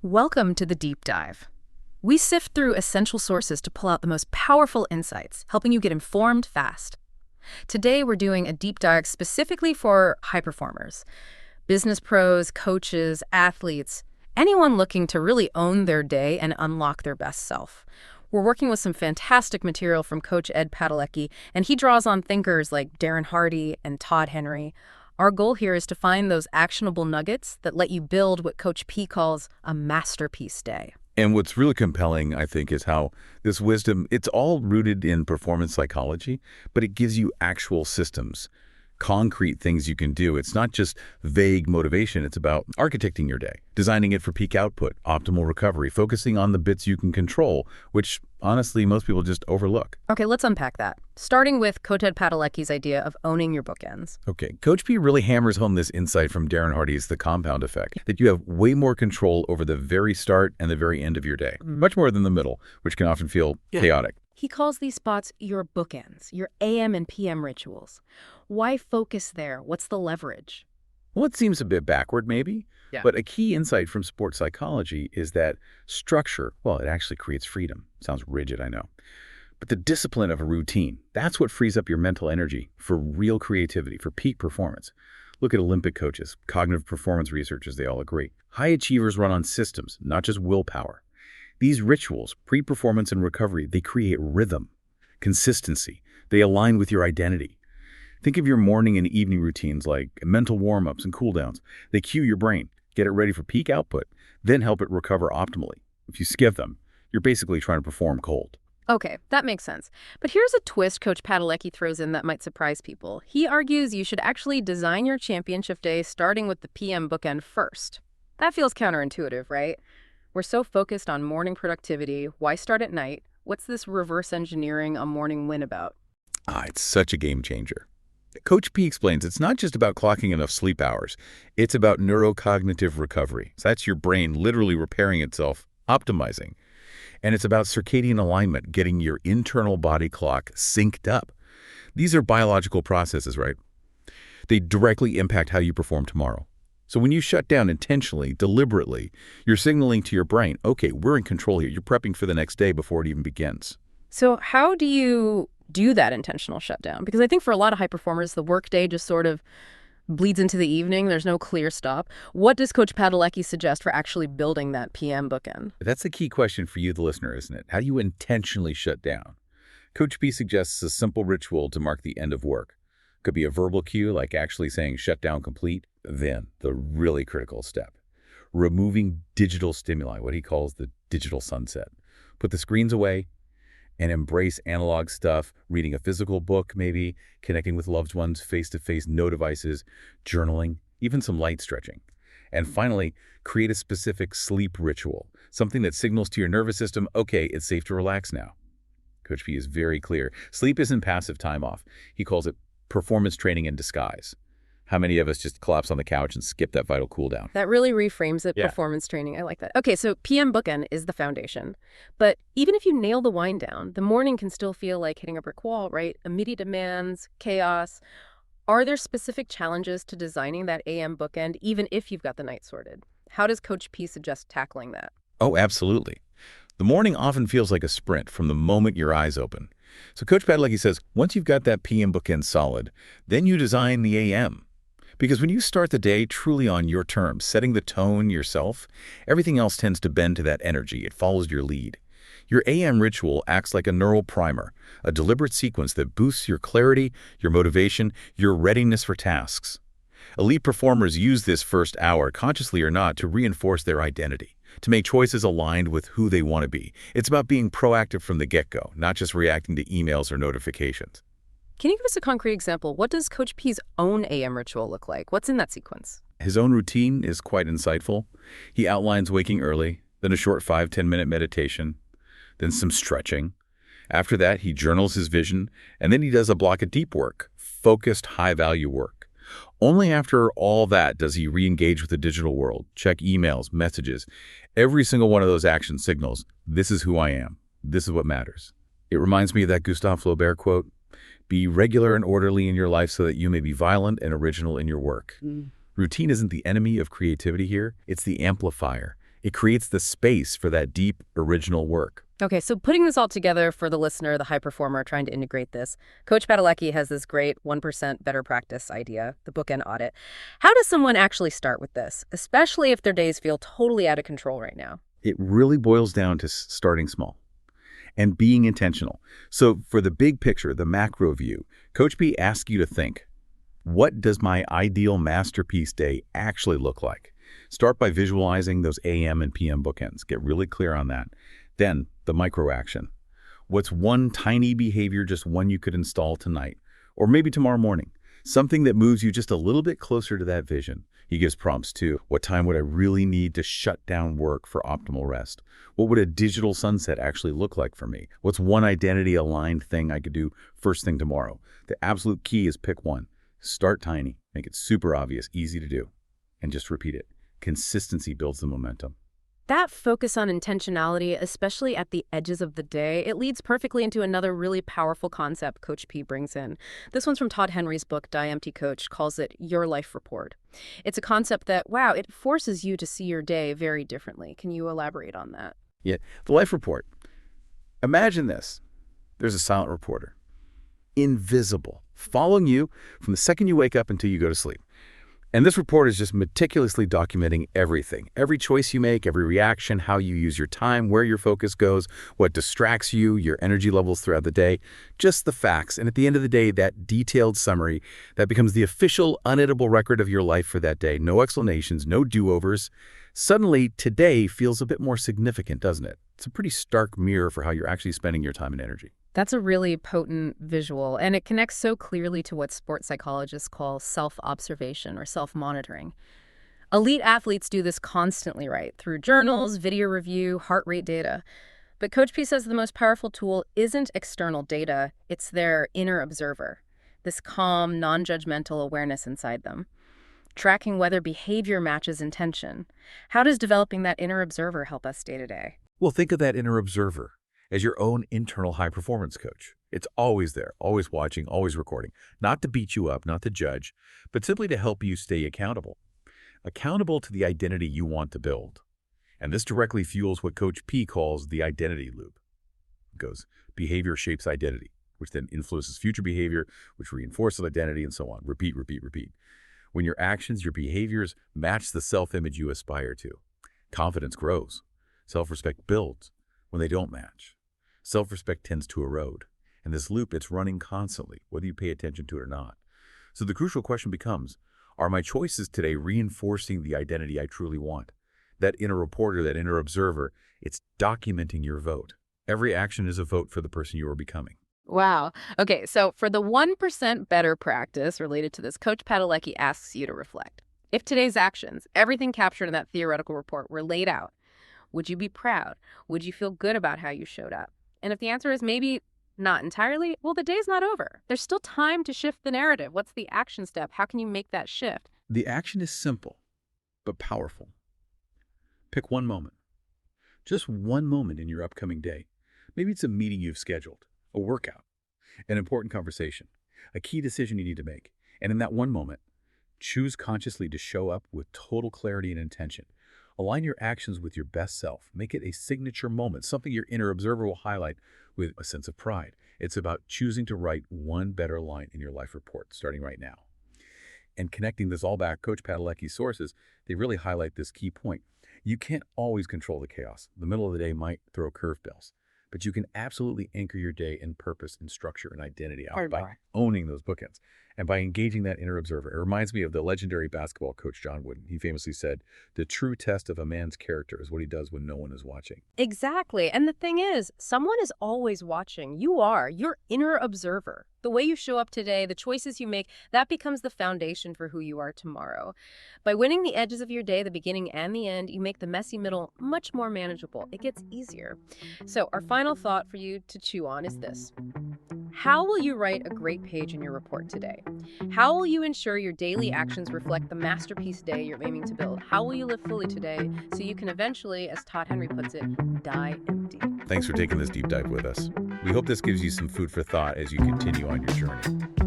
Welcome to the Deep Dive. We sift through essential sources to pull out the most powerful insights, helping you get informed fast. Today, we're doing a deep dive specifically for high performers, business pros, coaches, athletes, anyone looking to really own their day and unlock their best self. We're working with some fantastic material from Coach Ed Padalecki, and he draws on thinkers like Darren Hardy and Todd Henry. Our goal here is to find those actionable nuggets that let you build what Coach P calls a masterpiece day. And what's really compelling, I think, is how this wisdom, it's all rooted in performance psychology, but it gives you actual systems, concrete things you can do. It's not just vague motivation. It's about architecting your day, designing it for peak output, optimal recovery, focusing on the bits you can control, which honestly, most people just overlook. Okay, let's unpack that. Starting with Coach Ed Padalecki's idea of owning your bookends. Okay, Coach P really hammers home this insight from Darren Hardy's The Compound Effect, that you have way more control over the very start and the very end of your day, much more than the middle, which can often feel chaotic. He calls these spots your bookends, your AM and PM rituals. Why focus there? What's the leverage? Well, it seems a bit backward, maybe, but a key insight from sports psychology is that structure, well, it actually creates freedom. Sounds rigid, I know. But the discipline of a routine, that's what frees up your mental energy for real creativity, for peak performance. Look at Olympic coaches, cognitive performance researchers, they all agree. High achievers run on systems, not just willpower. These rituals, pre-performance and recovery, they create rhythm, consistency. They align with your identity. Think of your morning and evening routines like mental warmups and cooldowns. They cue your brain, get it ready for peak output, then help it recover optimally. If you skip them, you're basically trying to perform cold. Okay, that makes sense. But here's a twist Coach Padalecki throws in that might surprise people. He argues you should actually design your championship day starting with the PM bookend first. That feels counterintuitive, right? We're so focused on morning productivity. Why start at night? What's this reverse engineering a morning win about? It's such a game changer. Coach P explains it's not just about clocking enough sleep hours. It's about neurocognitive recovery. So that's your brain literally repairing itself, optimizing. And it's about circadian alignment, getting your internal body clock synced up. These are biological processes, right? They directly impact how you perform tomorrow. So when you shut down intentionally, deliberately, you're signaling to your brain, okay, we're in control here. You're prepping for the next day before it even begins. So how do you do that intentional shutdown? Because I think for a lot of high performers, the workday just sort of bleeds into the evening. There's no clear stop. What does Coach Padalecki suggest for actually building that PM bookend? That's the key question for you, the listener, isn't it? How do you intentionally shut down? Coach P suggests a simple ritual to mark the end of work. Could be a verbal cue, like actually saying shutdown complete. Then, the really critical step, removing digital stimuli, what he calls the digital sunset. Put the screens away and embrace analog stuff, reading a physical book maybe, connecting with loved ones face-to-face, no devices, journaling, even some light stretching. And finally, create a specific sleep ritual, something that signals to your nervous system, okay, it's safe to relax now. Coach P is very clear. Sleep isn't passive time off. He calls it performance training in disguise. How many of us just collapse on the couch and skip that vital cool down? That really reframes it, performance training. I like that. Okay, so PM bookend is the foundation. But even if you nail the wind down, the morning can still feel like hitting a brick wall, right? Immediate demands, chaos. Are there specific challenges to designing that AM bookend, even if you've got the night sorted? How does Coach P suggest tackling that? Oh, absolutely. The morning often feels like a sprint from the moment your eyes open. So Coach Padalecki says, once you've got that PM bookend solid, then you design the AM. Because when you start the day truly on your terms, setting the tone yourself, everything else tends to bend to that energy. It follows your lead. Your AM ritual acts like a neural primer, a deliberate sequence that boosts your clarity, your motivation, your readiness for tasks. Elite performers use this first hour, consciously or not, to reinforce their identity, to make choices aligned with who they want to be. It's about being proactive from the get-go, not just reacting to emails or notifications. Can you give us a concrete example? What does Coach P's own AM ritual look like? What's in that sequence? His own routine is quite insightful. He outlines waking early, then a short 5-10-minute meditation, then some stretching. After that, he journals his vision, and then he does a block of deep work, focused, high-value work. Only after all that does he re-engage with the digital world, check emails, messages. Every single one of those actions signals, this is who I am. This is what matters. It reminds me of that Gustave Flaubert quote, be regular and orderly in your life so that you may be violent and original in your work. Routine isn't the enemy of creativity here. It's the amplifier. It creates the space for that deep, original work. Okay, so putting this all together for the listener, the high performer trying to integrate this, Coach Padalecki has this great 1% better practice idea, the Bookend audit. How does someone actually start with this, especially if their days feel totally out of control right now? It really boils down to starting small and being intentional. So for the big picture, the macro view, Coach P asks you to think, what does my ideal masterpiece day actually look like? Start by visualizing those AM and PM bookends. Get really clear on that. Then, the micro action. What's one tiny behavior, just one you could install tonight, or maybe tomorrow morning? Something that moves you just a little bit closer to that vision. He gives prompts too. What time would I really need to shut down work for optimal rest? What would a digital sunset actually look like for me? What's one identity-aligned thing I could do first thing tomorrow? The absolute key is pick one. Start tiny. Make it super obvious, easy to do, and just repeat it. Consistency builds the momentum. That focus on intentionality, especially at the edges of the day, it leads perfectly into another really powerful concept Coach P brings in. This one's from Todd Henry's book, Die Empty Coach, calls it Your Life Report. It's a concept that, wow, it forces you to see your day very differently. Can you elaborate on that? Yeah, the life report. Imagine this. There's a silent reporter, invisible, following you from the second you wake up until you go to sleep. And this report is just meticulously documenting everything. Every choice you make, every reaction, how you use your time, where your focus goes, what distracts you, your energy levels throughout the day, just the facts. And at the end of the day, that detailed summary, that becomes the official, uneditable record of your life for that day. No explanations, no do-overs. Suddenly, today feels a bit more significant, doesn't it? It's a pretty stark mirror for how you're actually spending your time and energy. That's a really potent visual, and it connects so clearly to what sports psychologists call self-observation or self-monitoring. Elite athletes do this constantly, right? Through journals, video review, heart rate data. But Coach P says the most powerful tool isn't external data, it's their inner observer, this calm, non-judgmental awareness inside them. Tracking whether behavior matches intention. How does developing that inner observer help us day to day? Well, think of that inner observer as your own internal high-performance coach. It's always there, always watching, always recording. Not to beat you up, not to judge, but simply to help you stay accountable. Accountable to the identity you want to build. And this directly fuels what Coach P calls the identity loop. It goes, behavior shapes identity, which then influences future behavior, which reinforces identity, and so on. Repeat, repeat, repeat. When your actions, your behaviors match the self-image you aspire to, confidence grows. Self-respect builds. When they don't match, self-respect tends to erode. And this loop, it's running constantly, whether you pay attention to it or not. So the crucial question becomes, are my choices today reinforcing the identity I truly want? That inner reporter, that inner observer, it's documenting your vote. Every action is a vote for the person you are becoming. Wow. Okay, so for the 1% better practice related to this, Coach Padalecki asks you to reflect. If today's actions, everything captured in that theoretical report, were laid out, would you be proud? Would you feel good about how you showed up? And if the answer is maybe not entirely, well, the day's not over. There's still time to shift the narrative. What's the action step? How can you make that shift? The action is simple, but powerful. Pick one moment. Just one moment in your upcoming day. Maybe it's a meeting you've scheduled, a workout, an important conversation, a key decision you need to make. And in that one moment, choose consciously to show up with total clarity and intention. Align your actions with your best self. Make it a signature moment, something your inner observer will highlight with a sense of pride. It's about choosing to write one better line in your life report, starting right now. And connecting this all back, Coach Padalecki's sources, they really highlight this key point. You can't always control the chaos. The middle of the day might throw curveballs, but you can absolutely anchor your day in purpose and structure and identity out by owning those bookends and by engaging that inner observer. It reminds me of the legendary basketball coach John Wooden. He famously said, the true test of a man's character is what he does when no one is watching. Exactly. And the thing is, someone is always watching. You are your inner observer. The way you show up today, the choices you make, that becomes the foundation for who you are tomorrow. By winning the edges of your day, the beginning and the end, you make the messy middle much more manageable. It gets easier. So our final thought for you to chew on is this. How will you write a great page in your report today? How will you ensure your daily actions reflect the masterpiece day you're aiming to build? How will you live fully today so you can eventually, as Todd Henry puts it, die empty? Thanks for taking this deep dive with us. We hope this gives you some food for thought as you continue on your journey.